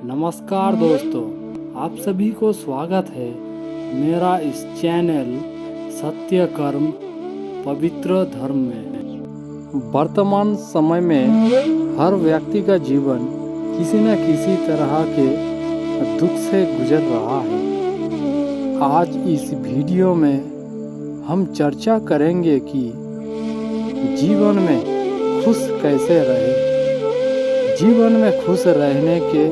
नमस्कार दोस्तों, आप सभी को स्वागत है मेरा इस चैनल सत्य कर्म पवित्र धर्म में। वर्तमान समय में हर व्यक्ति का जीवन किसी न किसी तरह के दुख से गुजर रहा है। आज इस वीडियो में हम चर्चा करेंगे कि जीवन में खुश कैसे रहे। जीवन में खुश रहने के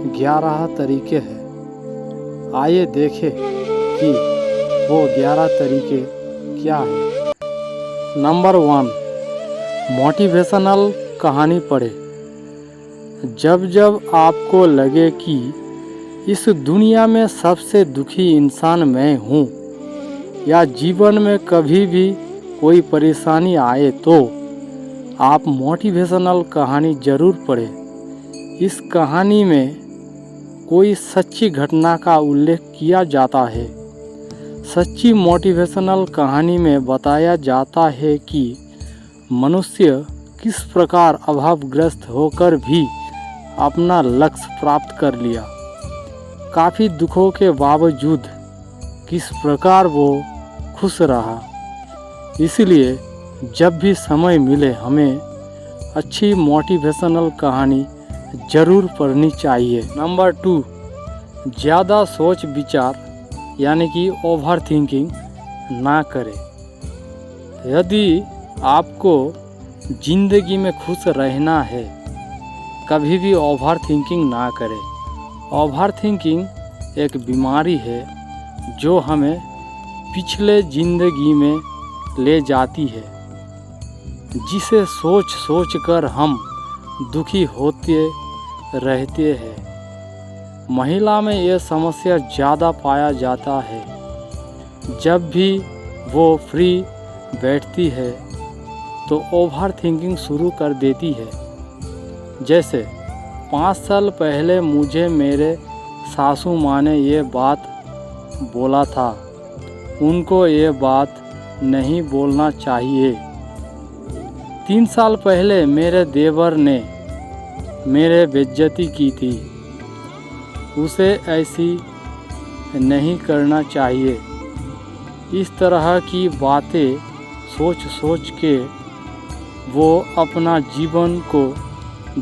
11 तरीके हैं। आइए देखें कि वो 11 तरीके क्या हैं। नंबर 1, मोटिवेशनल कहानी पढ़े। जब जब आपको लगे कि इस दुनिया में सबसे दुखी इंसान मैं हूँ या जीवन में कभी भी कोई परेशानी आए तो आप मोटिवेशनल कहानी ज़रूर पढ़ें। इस कहानी में कोई सच्ची घटना का उल्लेख किया जाता है। सच्ची मोटिवेशनल कहानी में बताया जाता है कि मनुष्य किस प्रकार अभावग्रस्त होकर भी अपना लक्ष्य प्राप्त कर लिया। काफ़ी दुखों के बावजूद किस प्रकार वो खुश रहा। इसलिए जब भी समय मिले हमें अच्छी मोटिवेशनल कहानी ज़रूर पढ़नी चाहिए। नंबर 2, ज़्यादा सोच विचार यानी कि ओवर थिंकिंग ना करें। यदि आपको ज़िंदगी में खुश रहना है, कभी भी ओवर थिंकिंग ना करें। ओवर थिंकिंग एक बीमारी है जो हमें पिछले ज़िंदगी में ले जाती है, जिसे सोच सोच कर हम दुखी होते रहते हैं। महिला में यह समस्या ज़्यादा पाया जाता है। जब भी वो फ्री बैठती है तो ओवर थिंकिंग शुरू कर देती है। जैसे 5 साल पहले मुझे मेरे सासू माँ ने ये बात बोला था, उनको ये बात नहीं बोलना चाहिए। 3 साल पहले मेरे देवर ने मेरे बेइज्जती की थी, उसे ऐसी नहीं करना चाहिए। इस तरह की बातें सोच सोच के वो अपना जीवन को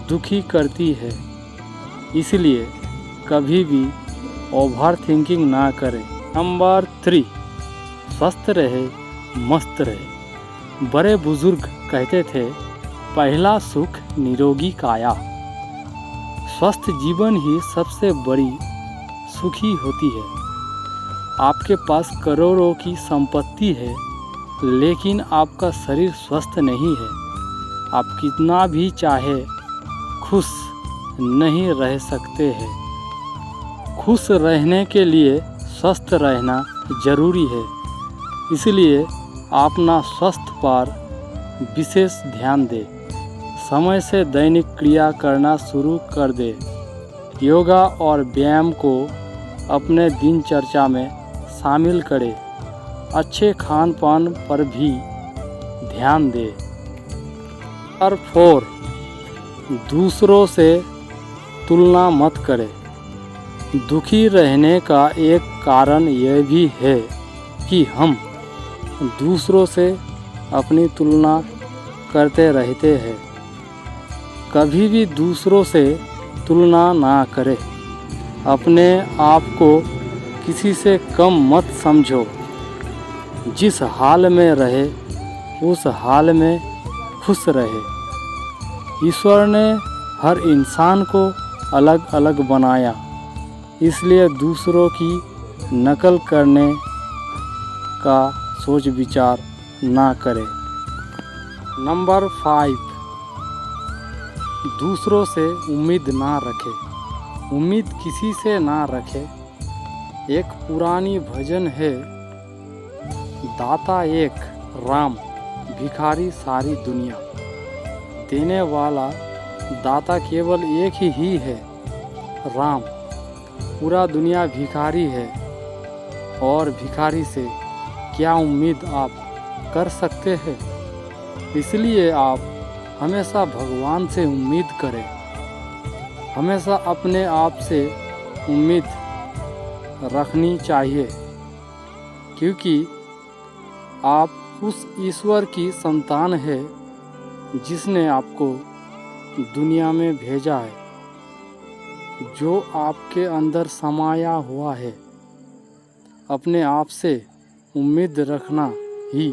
दुखी करती है। इसलिए कभी भी ओवर थिंकिंग ना करें। नंबर 3, स्वस्थ रहे मस्त रहे। बड़े बुजुर्ग कहते थे, पहला सुख निरोगी काया। स्वस्थ जीवन ही सबसे बड़ी सुखी होती है। आपके पास करोड़ों की संपत्ति है, लेकिन आपका शरीर स्वस्थ नहीं है। आप कितना भी चाहे खुश नहीं रह सकते हैं। खुश रहने के लिए स्वस्थ रहना जरूरी है। इसलिए अपना स्वास्थ्य पर विशेष ध्यान दें। समय से दैनिक क्रिया करना शुरू कर दे। योगा और व्यायाम को अपने दिनचर्या में शामिल करें। अच्छे खान पान पर भी ध्यान दें। नंबर 4, दूसरों से तुलना मत करें। दुखी रहने का एक कारण यह भी है कि हम दूसरों से अपनी तुलना करते रहते हैं। कभी भी दूसरों से तुलना ना करें। अपने आप को किसी से कम मत समझो। जिस हाल में रहे उस हाल में खुश रहे। ईश्वर ने हर इंसान को अलग अलग बनाया, इसलिए दूसरों की नकल करने का सोच विचार ना करें। नंबर 5, दूसरों से उम्मीद ना रखें। उम्मीद किसी से ना रखें। एक पुरानी भजन है, दाता एक राम भिखारी सारी दुनिया। देने वाला दाता केवल एक ही है, राम। पूरा दुनिया भिखारी है और भिखारी से क्या उम्मीद आप कर सकते हैं। इसलिए आप हमेशा भगवान से उम्मीद करें। हमेशा अपने आप से उम्मीद रखनी चाहिए, क्योंकि आप उस ईश्वर की संतान है जिसने आपको दुनिया में भेजा है, जो आपके अंदर समाया हुआ है। अपने आप से उम्मीद रखना ही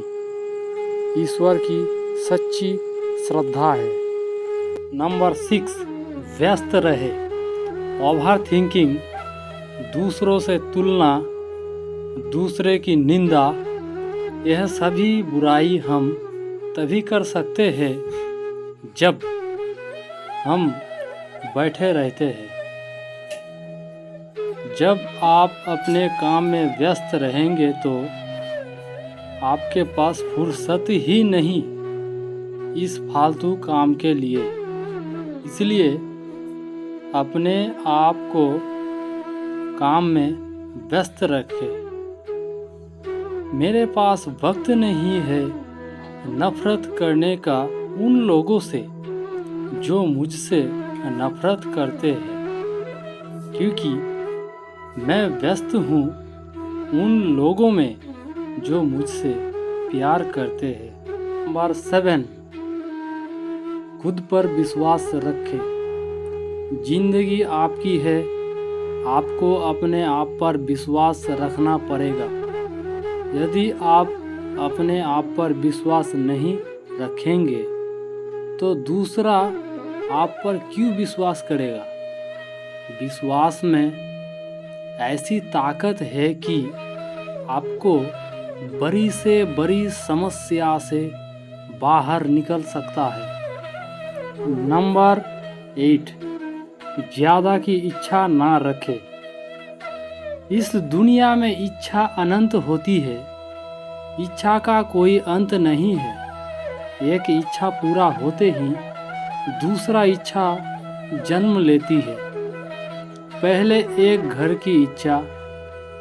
ईश्वर की सच्ची श्रद्धा है। नंबर 6, व्यस्त रहे। ओवर थिंकिंग, दूसरों से तुलना, दूसरे की निंदा, यह सभी बुराई हम तभी कर सकते हैं जब हम बैठे रहते हैं। जब आप अपने काम में व्यस्त रहेंगे तो आपके पास फुर्सत ही नहीं इस फालतू काम के लिए। इसलिए अपने आप को काम में व्यस्त रखें। मेरे पास वक्त नहीं है नफरत करने का उन लोगों से जो मुझसे नफरत करते हैं, क्योंकि मैं व्यस्त हूँ उन लोगों में जो मुझसे प्यार करते हैं। नंबर 7, खुद पर विश्वास रखें। जिंदगी आपकी है, आपको अपने आप पर विश्वास रखना पड़ेगा। यदि आप अपने आप पर विश्वास नहीं रखेंगे तो दूसरा आप पर क्यों विश्वास करेगा। विश्वास में ऐसी ताकत है कि आपको बड़ी से बड़ी समस्या से बाहर निकल सकता है। नंबर 8, ज़्यादा की इच्छा ना रखें। इस दुनिया में इच्छा अनंत होती है। इच्छा का कोई अंत नहीं है। एक इच्छा पूरा होते ही दूसरा इच्छा जन्म लेती है। पहले एक घर की इच्छा,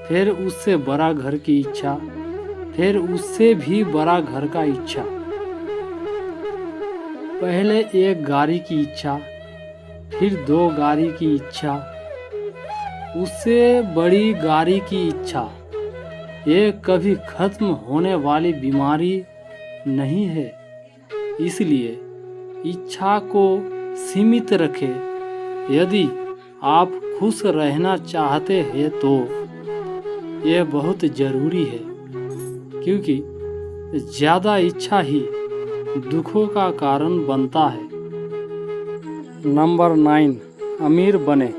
फिर उससे बड़ा घर की इच्छा, फिर उससे भी बड़ा घर का इच्छा। पहले एक गाड़ी की इच्छा, फिर 2 गाड़ी की इच्छा, उससे बड़ी गाड़ी की इच्छा। ये कभी खत्म होने वाली बीमारी नहीं है। इसलिए इच्छा को सीमित रखें। यदि आप खुश रहना चाहते हैं तो यह बहुत ज़रूरी है, क्योंकि ज़्यादा इच्छा ही दुखों का कारण बनता है। नंबर 9, अमीर बने।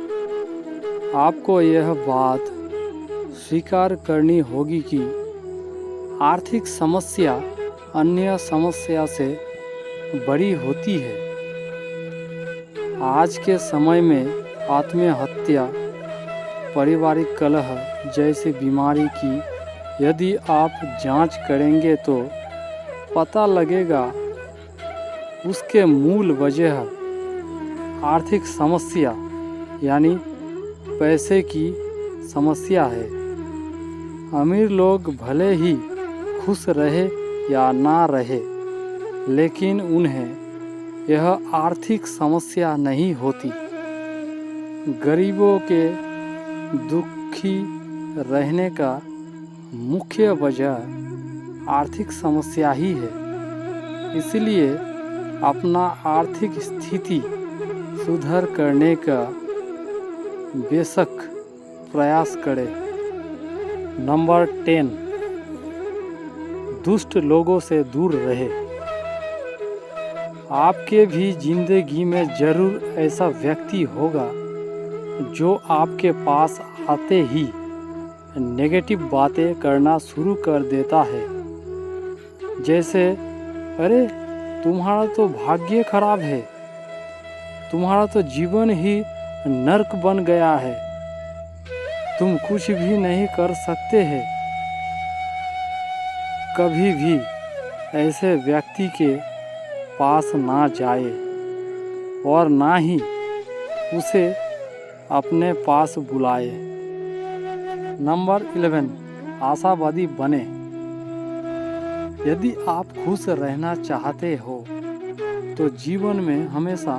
आपको यह बात स्वीकार करनी होगी कि आर्थिक समस्या अन्य समस्या से बड़ी होती है। आज के समय में आत्महत्या, पारिवारिक कलह जैसी बीमारी की यदि आप जांच करेंगे तो पता लगेगा उसके मूल वजह आर्थिक समस्या यानी पैसे की समस्या है। अमीर लोग भले ही खुश रहे या ना रहे, लेकिन उन्हें यह आर्थिक समस्या नहीं होती। गरीबों के दुखी रहने का मुख्य वजह आर्थिक समस्या ही है। इसलिए अपना आर्थिक स्थिति सुधार करने का बेशक प्रयास करें। नंबर 10, दुष्ट लोगों से दूर रहे। आपके भी जिंदगी में जरूर ऐसा व्यक्ति होगा जो आपके पास आते ही नेगेटिव बातें करना शुरू कर देता है। जैसे, अरे तुम्हारा तो भाग्य खराब है, तुम्हारा तो जीवन ही नर्क बन गया है, तुम कुछ भी नहीं कर सकते हैं। कभी भी ऐसे व्यक्ति के पास ना जाए और ना ही उसे अपने पास बुलाए। नंबर 11, आशावादी बने। यदि आप खुश रहना चाहते हो तो जीवन में हमेशा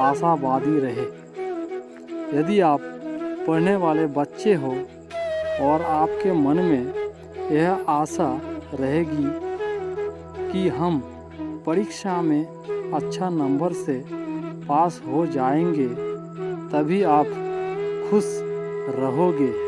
आशावादी रहे। यदि आप पढ़ने वाले बच्चे हो और आपके मन में यह आशा रहेगी कि हम परीक्षा में अच्छा नंबर से पास हो जाएंगे, तभी आप खुश रहोगे।